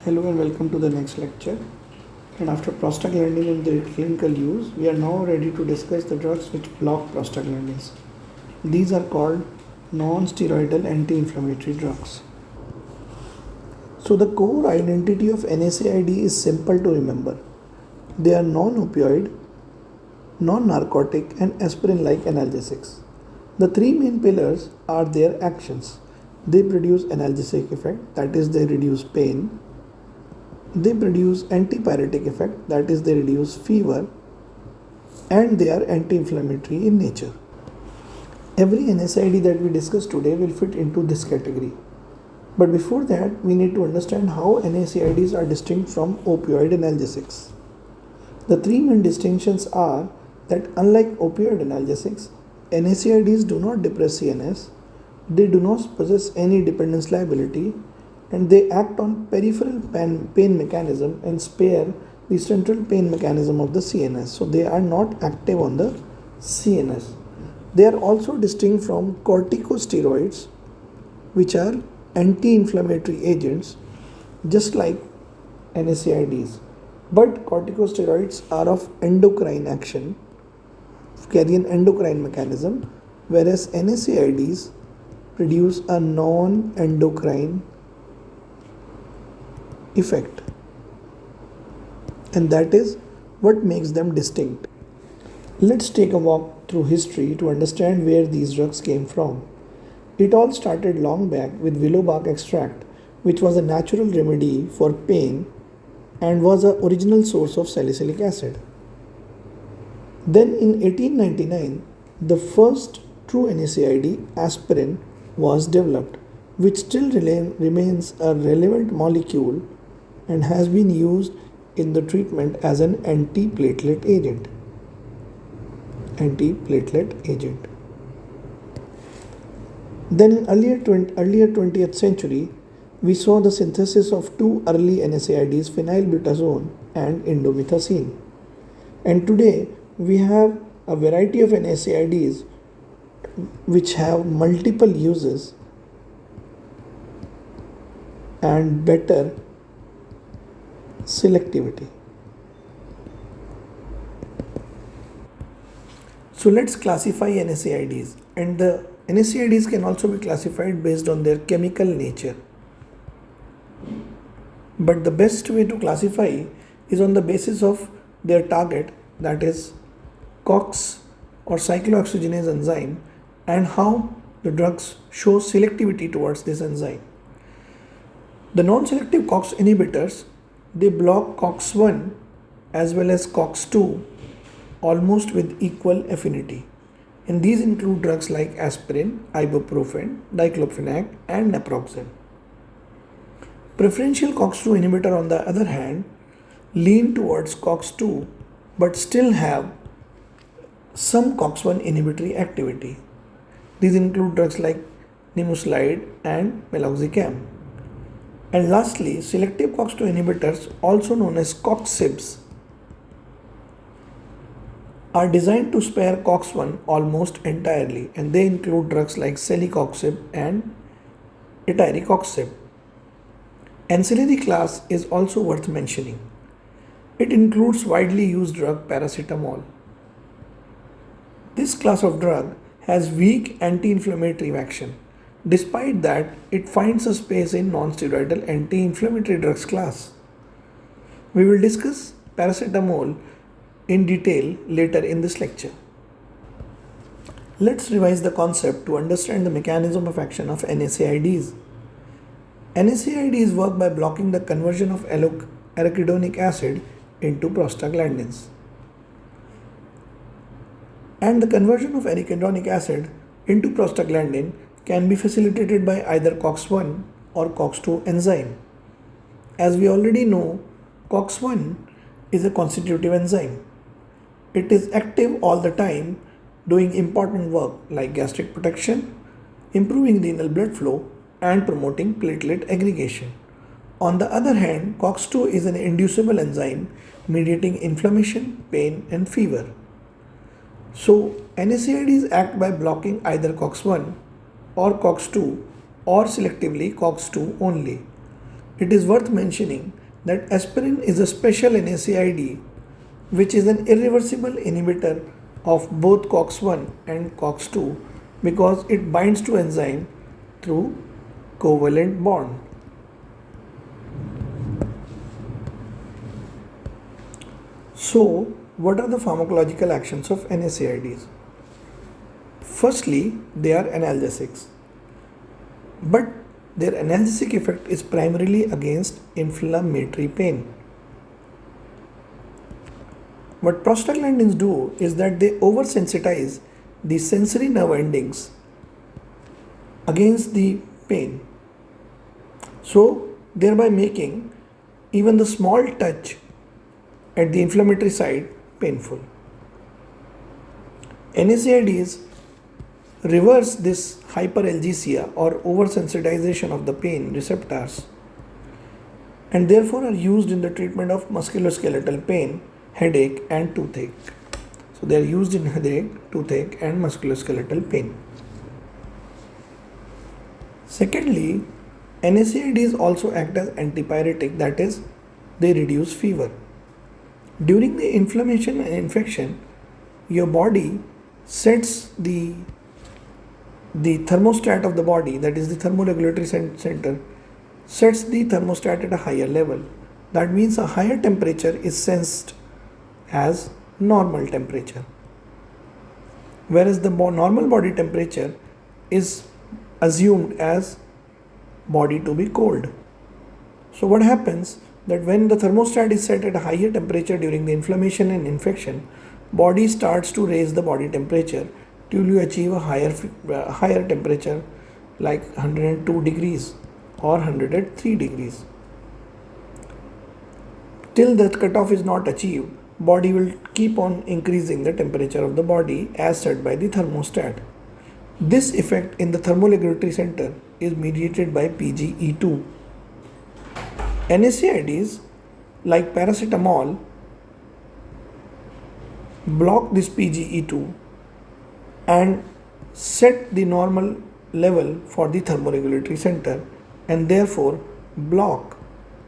Hello and welcome to the next lecture. And after prostaglandin in their clinical use, we are now ready to discuss the drugs which block prostaglandins. These are called non-steroidal anti-inflammatory drugs. So the core identity of NSAID is simple to remember. They are non-opioid, non-narcotic and aspirin-like analgesics. The three main pillars are their actions. They produce analgesic effect, that is they reduce pain. They produce antipyretic effect, that is they reduce fever, and they are anti-inflammatory in nature. Every NSAID that we discuss today will fit into this category. But before that, we need to understand how NSAIDs are distinct from opioid analgesics. The three main distinctions are that unlike opioid analgesics, NSAIDs do not depress CNS, they do not possess any dependence liability, and they act on peripheral pain mechanism and spare the central pain mechanism of the CNS. So they are not active on the CNS. They are also distinct from corticosteroids, which are anti-inflammatory agents just like NSAIDs. But corticosteroids are of endocrine action, carry an endocrine mechanism, whereas NSAIDs produce a non-endocrine effect, and that is what makes them distinct. Let's take a walk through history to understand where these drugs came from. It all started long back with willow bark extract, which was a natural remedy for pain and was an original source of salicylic acid. Then in 1899, the first true NSAID, aspirin, was developed, which still remains a relevant molecule and has been used in the treatment as an antiplatelet agent. Then in earlier 20th century, we saw the synthesis of two early NSAIDs, phenylbutazone and indomethacin. And today we have a variety of NSAIDs which have multiple uses and better selectivity. So let's classify NSAIDs, and the NSAIDs can also be classified based on their chemical nature. But the best way to classify is on the basis of their target, that is COX or cyclooxygenase enzyme, and how the drugs show selectivity towards this enzyme. The non-selective COX inhibitors, they block COX-1 as well as COX-2 almost with equal affinity. And these include drugs like aspirin, ibuprofen, diclofenac and naproxen. Preferential COX-2 inhibitor on the other hand lean towards COX-2 but still have some COX-1 inhibitory activity. These include drugs like nimesulide and meloxicam. And lastly, selective COX-2 inhibitors, also known as COX-SIBs, are designed to spare COX-1 almost entirely, and they include drugs like celecoxib and etirocoxib. Ancillary class is also worth mentioning. It includes widely used drug paracetamol. This class of drug has weak anti-inflammatory action. Despite that, it finds a space in non-steroidal anti-inflammatory drugs class. We will discuss paracetamol in detail later in this lecture. Let's revise the concept to understand the mechanism of action of NSAIDs. NSAIDs work by blocking the conversion of arachidonic acid into prostaglandins. And the conversion of arachidonic acid into prostaglandin can be facilitated by either COX-1 or COX-2 enzyme. As we already know, COX-1 is a constitutive enzyme. It is active all the time, doing important work like gastric protection, improving renal blood flow, and promoting platelet aggregation. On the other hand, COX-2 is an inducible enzyme mediating inflammation, pain, and fever. So, NSAIDs act by blocking either COX-1 or COX-2 or selectively COX-2 only. It is worth mentioning that aspirin is a special NSAID which is an irreversible inhibitor of both COX-1 and COX-2 because it binds to enzyme through covalent bond. So, what are the pharmacological actions of NSAIDs? Firstly, they are analgesics, but their analgesic effect is primarily against inflammatory pain. What prostaglandins do is that they oversensitize the sensory nerve endings against the pain, so thereby making even the small touch at the inflammatory site painful. NSAIDs reverse this hyperalgesia or oversensitization of the pain receptors and therefore are used in the treatment of musculoskeletal pain, headache and toothache. So they are used in headache, toothache and musculoskeletal pain. Secondly, NSAIDs also act as antipyretic, that is, they reduce fever. During the inflammation and infection, your body sets the thermostat of the body, that is the thermoregulatory center, sets the thermostat at a higher level. That means a higher temperature is sensed as normal temperature, whereas the normal body temperature is assumed as body to be cold. So what happens that when the thermostat is set at a higher temperature during the inflammation and infection, body starts to raise the body temperature till you achieve a higher temperature like 102 degrees or 103 degrees. Till that cutoff is not achieved, body will keep on increasing the temperature of the body as set by the thermostat. This effect in the thermoregulatory center is mediated by PGE2. NSAIDs like paracetamol block this PGE2 and set the normal level for the thermoregulatory center and therefore block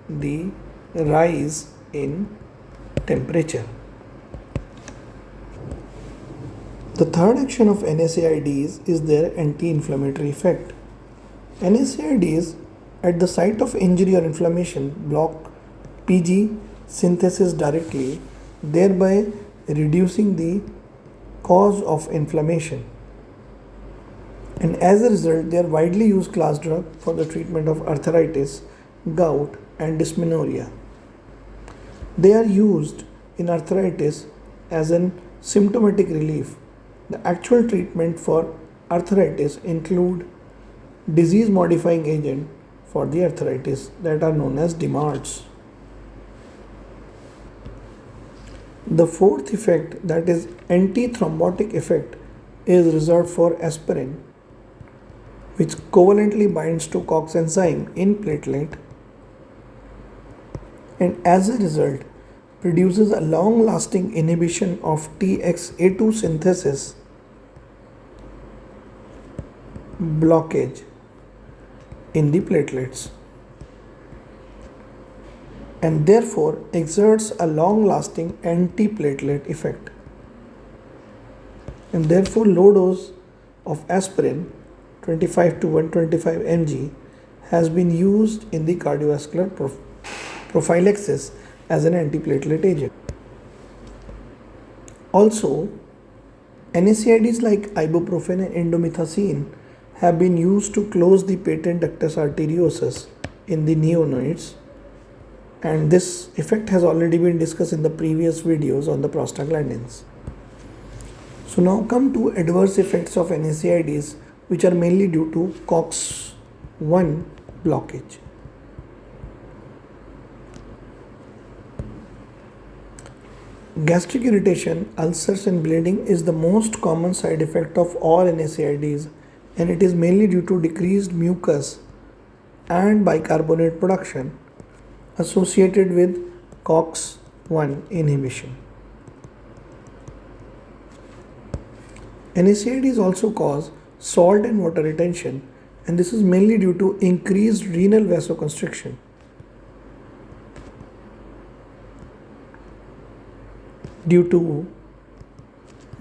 the rise in temperature. The third action of NSAIDs is their anti-inflammatory effect. NSAIDs at the site of injury or inflammation block PG synthesis directly, thereby reducing the cause of inflammation. And as a result, they are widely used class drug for the treatment of arthritis, gout and dysmenorrhea. They are used in arthritis as an symptomatic relief. The actual treatment for arthritis include disease modifying agent for the arthritis that are known as DMARDs. The fourth effect, that is anti-thrombotic effect, is reserved for aspirin, which covalently binds to COX enzyme in platelet and as a result produces a long-lasting inhibition of TXA2 synthesis blockage in the platelets and therefore exerts a long-lasting anti-platelet effect. And therefore low dose of aspirin 25 to 125 mg has been used in the cardiovascular prophylaxis as an antiplatelet agent. Also, NSAIDs like ibuprofen and indomethacin have been used to close the patent ductus arteriosus in the neonates, and this effect has already been discussed in the previous videos on the prostaglandins. So now come to adverse effects of NSAIDs, which are mainly due to COX-1 blockage. Gastric irritation, ulcers and bleeding is the most common side effect of all NSAIDs, and it is mainly due to decreased mucus and bicarbonate production associated with COX-1 inhibition. NSAIDs also cause salt and water retention, and this is mainly due to increased renal vasoconstriction. due to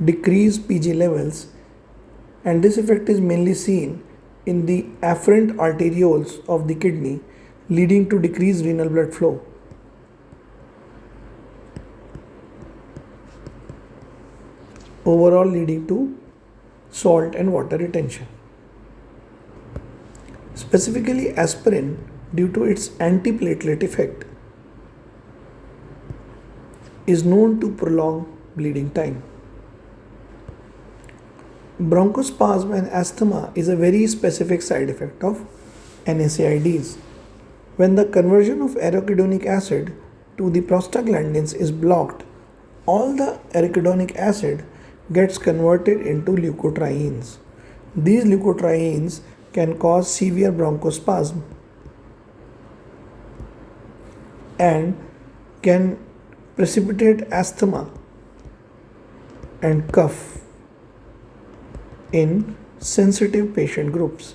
decreased Pg levels, and this effect is mainly seen in the afferent arterioles of the kidney, leading to decreased renal blood flow. Overall leading to salt and water retention. Specifically, aspirin, due to its antiplatelet effect, is known to prolong bleeding time. Bronchospasm and asthma is a very specific side effect of NSAIDs. When the conversion of arachidonic acid to the prostaglandins is blocked, all the arachidonic acid gets converted into leukotrienes. These leukotrienes can cause severe bronchospasm and can precipitate asthma and cough in sensitive patient groups.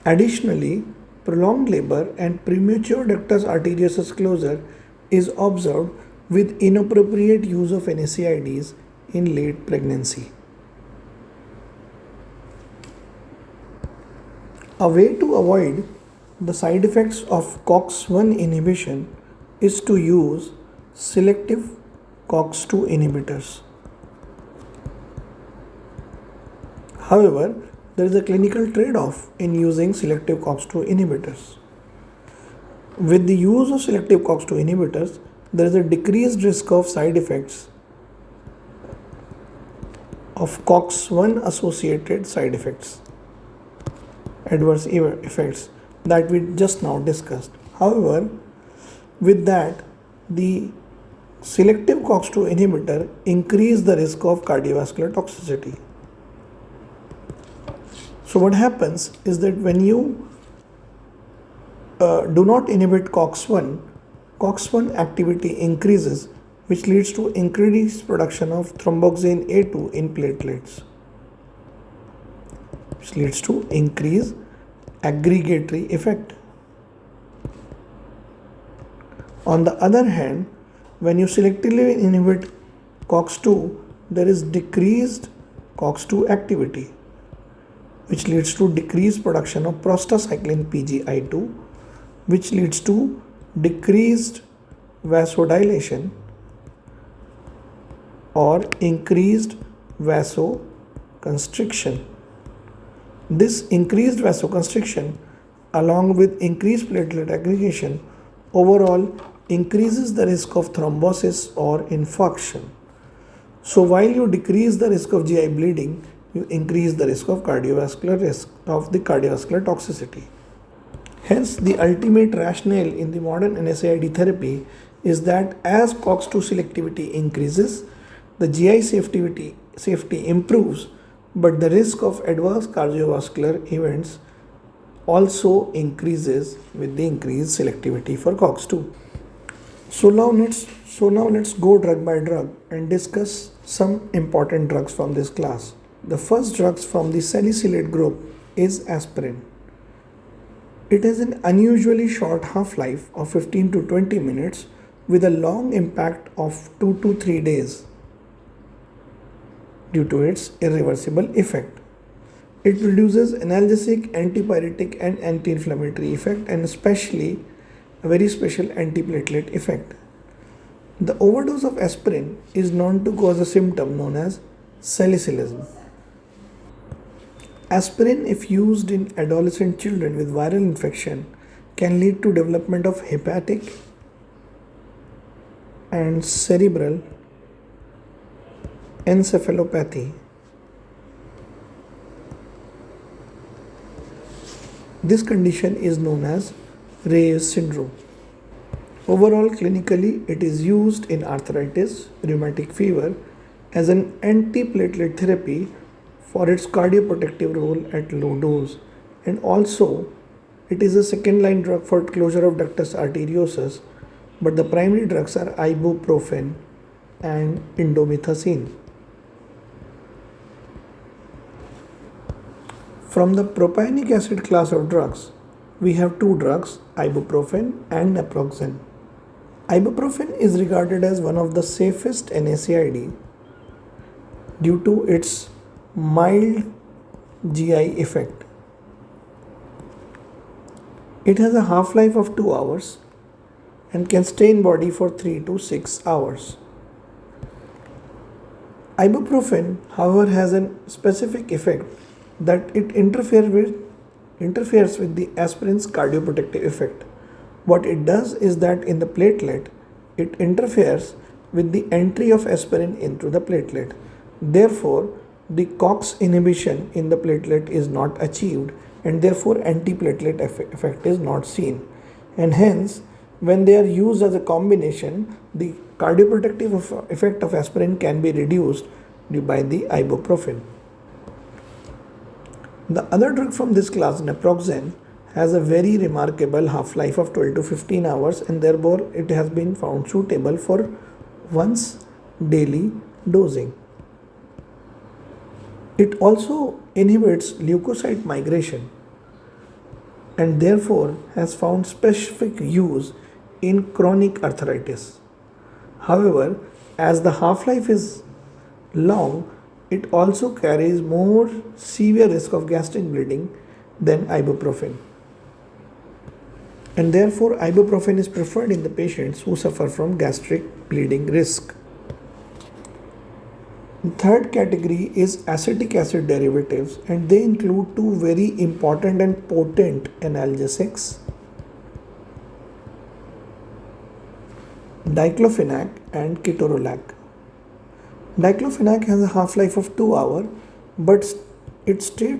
Additionally, prolonged labor and premature ductus arteriosus closure is observed with inappropriate use of NSAIDs in late pregnancy. A way to avoid the side effects of COX-1 inhibition is to use selective COX-2 inhibitors. However, there is a clinical trade-off in using selective COX-2 inhibitors. With the use of selective COX-2 inhibitors, there is a decreased risk of side effects of COX-1 associated side effects, adverse effects that we just now discussed. However, with that, the selective COX-2 inhibitor increase the risk of cardiovascular toxicity. So what happens is that when you do not inhibit COX-1 activity increases, which leads to increased production of thromboxane A2 in platelets, which leads to increased aggregatory effect. On the other hand, when you selectively inhibit COX-2, there is decreased COX-2 activity, which leads to decreased production of prostacyclin PGI2, which leads to decreased vasodilation or increased vasoconstriction. This increased vasoconstriction, along with increased platelet aggregation, overall increases the risk of thrombosis or infarction. So while you decrease the risk of GI bleeding, you increase the risk of cardiovascular toxicity. Hence, the ultimate rationale in the modern NSAID therapy is that as COX-2 selectivity increases, the GI safety improves, but the risk of adverse cardiovascular events also increases with the increased selectivity for COX-2. So now let's go drug by drug and discuss some important drugs from this class. The first drugs from the salicylate group is aspirin. It has an unusually short half-life of 15 to 20 minutes with a long impact of 2 to 3 days due to its irreversible effect. It produces analgesic, antipyretic and anti-inflammatory effect, and especially a very special antiplatelet effect. The overdose of aspirin is known to cause a symptom known as salicylism. Aspirin, if used in adolescent children with viral infection, can lead to development of hepatic and cerebral encephalopathy. This condition is known as Reyes syndrome. Overall, clinically, it is used in arthritis, rheumatic fever as an antiplatelet therapy for its cardioprotective role at low dose, and also it is a second line drug for closure of ductus arteriosus, but the primary drugs are ibuprofen and indomethacin. From the propionic acid class of drugs, we have two drugs, ibuprofen and naproxen. Ibuprofen is regarded as one of the safest NSAID due to its mild GI effect. It has a half-life of 2 hours and can stay in body for 3 to 6 hours. Ibuprofen, however, has a specific effect that it interferes with the aspirin's cardioprotective effect. What it does is that in the platelet, it interferes with the entry of aspirin into the platelet. Therefore, the COX inhibition in the platelet is not achieved, and therefore antiplatelet effect is not seen. And hence, when they are used as a combination, the cardioprotective effect of aspirin can be reduced by the ibuprofen. The other drug from this class, naproxen, has a very remarkable half-life of 12 to 15 hours, and therefore it has been found suitable for once daily dosing. It also inhibits leukocyte migration and therefore has found specific use in chronic arthritis. However, as the half-life is long, it also carries more severe risk of gastric bleeding than ibuprofen. And therefore, ibuprofen is preferred in the patients who suffer from gastric bleeding risk. The third category is acetic acid derivatives, and they include two very important and potent analgesics, diclofenac and ketorolac. Diclofenac has a half-life of 2 hours, but it stays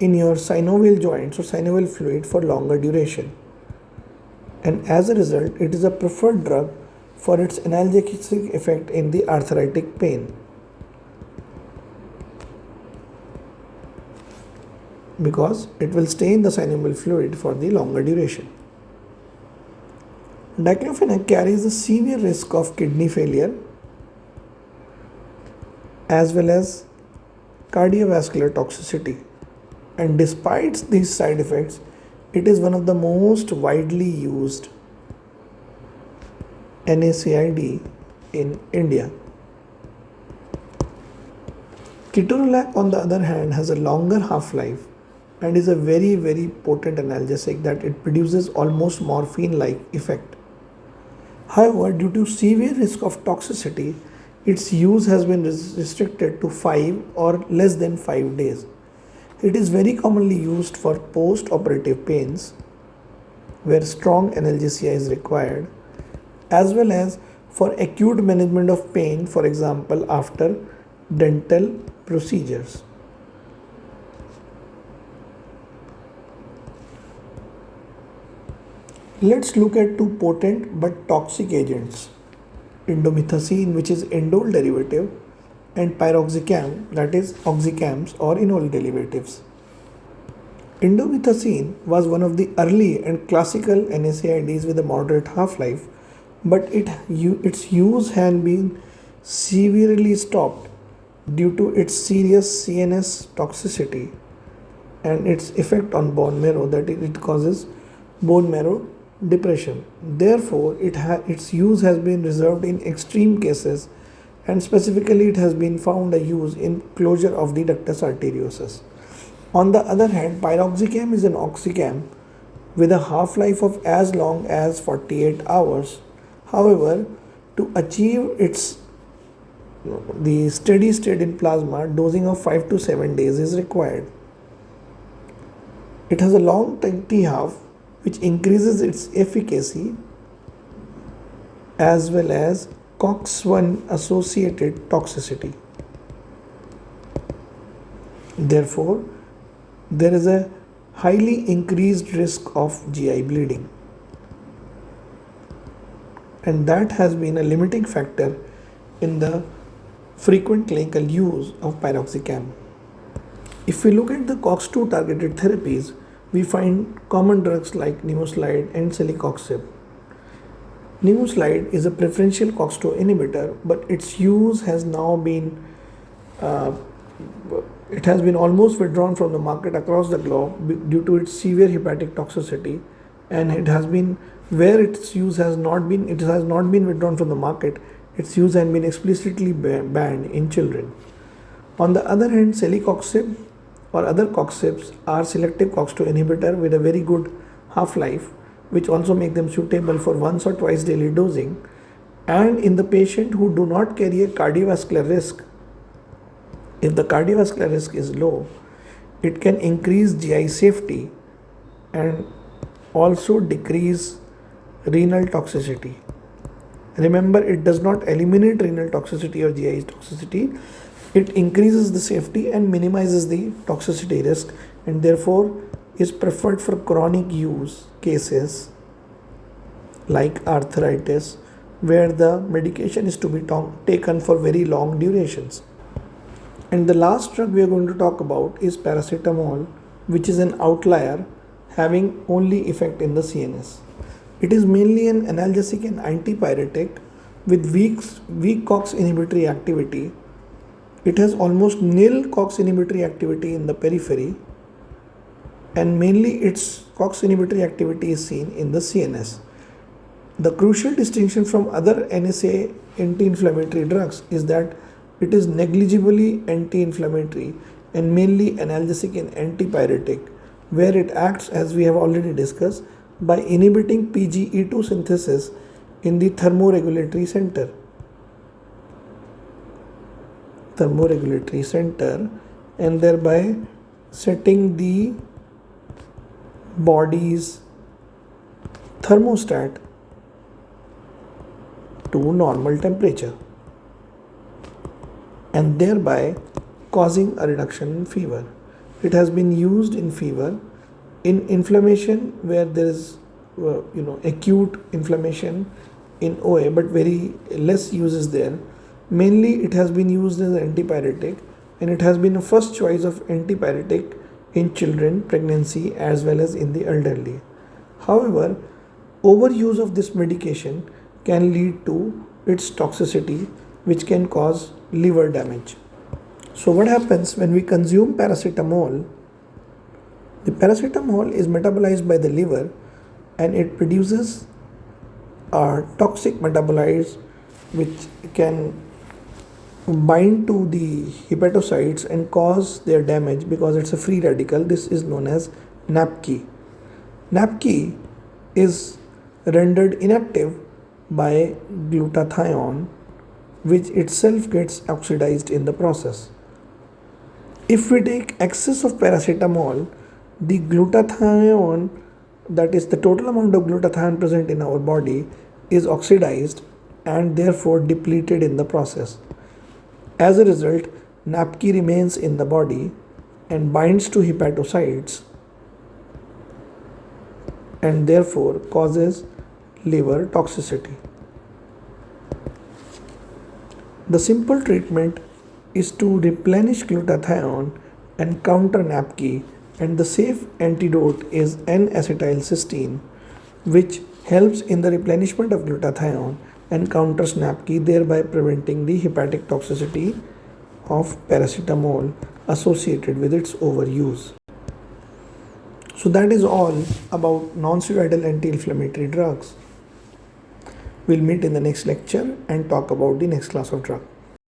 in your synovial joints or synovial fluid for longer duration. And as a result, it is a preferred drug for its analgesic effect in the arthritic pain, because it will stay in the synovial fluid for the longer duration. Diclofenac carries a severe risk of kidney failure as well as cardiovascular toxicity, and despite these side effects, it is one of the most widely used NSAID in India. Ketorolac, on the other hand, has a longer half-life and is a very potent analgesic that it produces almost morphine-like effect. However, due to severe risk of toxicity, its use has been restricted to 5 or less than 5 days. It is very commonly used for post-operative pains where strong analgesia is required, as well as for acute management of pain, for example, after dental procedures. Let's look at two potent but toxic agents, indomethacin, which is indole derivative, and piroxicam, that is oxycams or enol derivatives. Indomethacin was one of the early and classical NSAIDs with a moderate half-life, but its use had been severely stopped due to its serious CNS toxicity and its effect on bone marrow, that it causes bone marrow depression. Therefore, its use has been reserved in extreme cases, and specifically it has been found a use in closure of the ductus arteriosus. On the other hand, piroxicam is an oxycam with a half-life of as long as 48 hours. However, to achieve the steady state in plasma, dosing of 5 to 7 days is required. It has a long T-half which increases its efficacy as well as COX-1 associated toxicity. Therefore, there is a highly increased risk of GI bleeding, and that has been a limiting factor in the frequent clinical use of piroxicam. If we look at the COX-2 targeted therapies, we find common drugs like nimesulide and celecoxib. Nimesulide is a preferential COX-2 inhibitor, but its use has now been It has been almost withdrawn from the market across the globe due to its severe hepatic toxicity, and it has been where its use has not been it has not been withdrawn from the market. Its use has been explicitly banned in children. On the other hand, celecoxib or other coxibs are selective COX-2 inhibitor with a very good half-life, which also make them suitable for once or twice daily dosing. And in the patient who do not carry a cardiovascular risk, if the cardiovascular risk is low, it can increase GI safety and also decrease renal toxicity. Remember, it does not eliminate renal toxicity or GI toxicity. It increases the safety and minimizes the toxicity risk, and therefore is preferred for chronic use cases like arthritis, where the medication is to be taken for very long durations. And the last drug we are going to talk about is paracetamol, which is an outlier having only effect in the CNS. It is mainly an analgesic and antipyretic with weak COX inhibitory activity. It has almost nil COX inhibitory activity in the periphery, and mainly its COX inhibitory activity is seen in the CNS. The crucial distinction from other NSA anti-inflammatory drugs is that it is negligibly anti-inflammatory and mainly analgesic and antipyretic, where it acts, as we have already discussed, by inhibiting PGE2 synthesis in the thermoregulatory center, and thereby setting the body's thermostat to normal temperature, and thereby causing a reduction in fever. It has been used in fever, in inflammation where there is acute inflammation in OA, but very less uses there. Mainly it has been used as an antipyretic, and it has been a first choice of antipyretic in children, pregnancy, as well as in the elderly. However, overuse of this medication can lead to its toxicity, which can cause liver damage. So what happens when we consume paracetamol? The paracetamol is metabolized by the liver, and it produces toxic metabolites which can bind to the hepatocytes and cause their damage because it's a free radical. This is known as NAPK. NAPK is rendered inactive by glutathione, which itself gets oxidized in the process. If we take excess of paracetamol, the glutathione, that is the total amount of glutathione present in our body, is oxidized and therefore depleted in the process. As a result, NAPK remains in the body and binds to hepatocytes and therefore causes liver toxicity. The simple treatment is to replenish glutathione and counter NAPK, and the safe antidote is N-acetylcysteine, which helps in the replenishment of glutathione and counters NAPK, thereby preventing the hepatic toxicity of paracetamol associated with its overuse. So that is all about non-steroidal anti-inflammatory drugs. We'll meet in the next lecture and talk about the next class of drug.